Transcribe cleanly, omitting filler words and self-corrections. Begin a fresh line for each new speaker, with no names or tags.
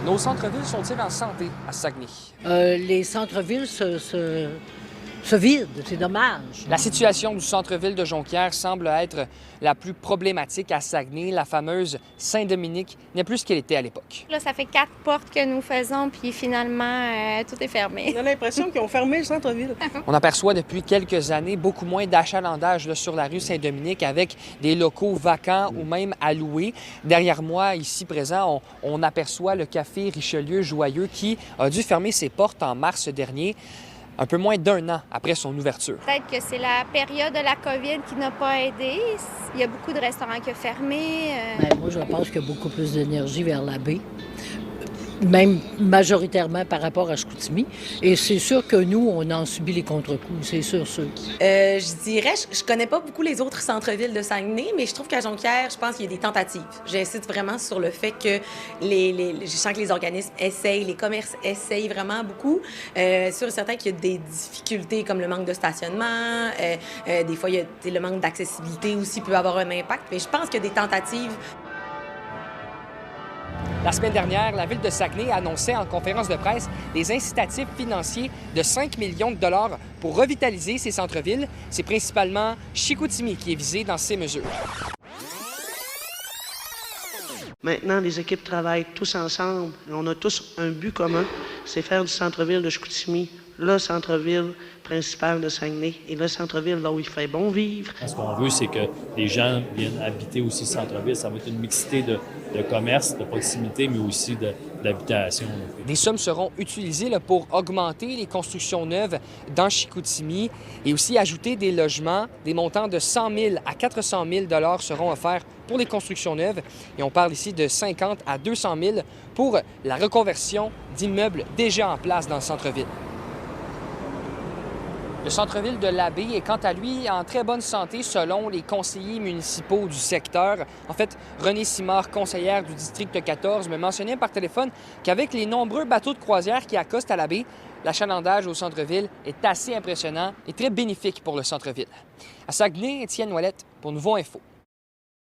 Nos centres-villes sont-ils en santé à Saguenay?
Les centres-villes se vident, c'est dommage.
La situation du centre-ville de Jonquière semble être la plus problématique à Saguenay. La fameuse Saint-Dominique n'est plus ce qu'elle était à l'époque.
Là, ça fait 4 portes que nous faisons, puis finalement, tout est fermé.
On a l'impression qu'ils ont fermé le centre-ville.
On aperçoit depuis quelques années beaucoup moins d'achalandage sur la rue Saint-Dominique avec des locaux vacants ou même à louer. Derrière moi, ici présent, on aperçoit le café Richelieu Joyeux qui a dû fermer ses portes en mars dernier, un peu moins d'1 an après son ouverture.
Peut-être que c'est la période de la COVID qui n'a pas aidé. Il y a beaucoup de restaurants qui ont fermé.
Moi, je pense qu'il y a beaucoup plus d'énergie vers la baie, même majoritairement par rapport à Chicoutimi. Et c'est sûr que nous, on en subit les contre-coups, c'est sûr.
Je dirais, je connais pas beaucoup les autres centres-villes de Saguenay, mais je trouve qu'à Jonquière, je pense qu'il y a des tentatives. J'insiste vraiment sur le fait que je sens que les organismes essayent, les commerces essayent vraiment beaucoup. Sûr et certain qu'il y a des difficultés comme le manque de stationnement, des fois, il y a, le manque d'accessibilité aussi peut avoir un impact, mais je pense qu'il y a des tentatives.
La semaine dernière, la ville de Saguenay annonçait en conférence de presse des incitatifs financiers de 5 millions de dollars pour revitaliser ces centres-villes. C'est principalement Chicoutimi qui est visé dans ces mesures.
Maintenant, les équipes travaillent tous ensemble. On a tous un but commun, c'est faire du centre-ville de Chicoutimi le centre-ville principal de Saguenay et le centre-ville là où il fait bon vivre.
Ce qu'on veut, c'est que les gens viennent habiter aussi le centre-ville. Ça va être une mixité de commerce, de proximité, mais aussi d'habitation.
Des sommes seront utilisées pour augmenter les constructions neuves dans Chicoutimi et aussi ajouter des logements. Des montants de 100 000 à 400 000 $ seront offerts pour les constructions neuves. Et on parle ici de 50 à 200 000 pour la reconversion d'immeubles déjà en place dans le centre-ville. Le centre-ville de l'Abbé est quant à lui en très bonne santé selon les conseillers municipaux du secteur. En fait, Renée Simard, conseillère du district 14, me mentionnait par téléphone qu'avec les nombreux bateaux de croisière qui accostent à l'Abbé, l'achalandage au centre-ville est assez impressionnant et très bénéfique pour le centre-ville. À Saguenay, Étienne Ouellette pour Nouveau Info.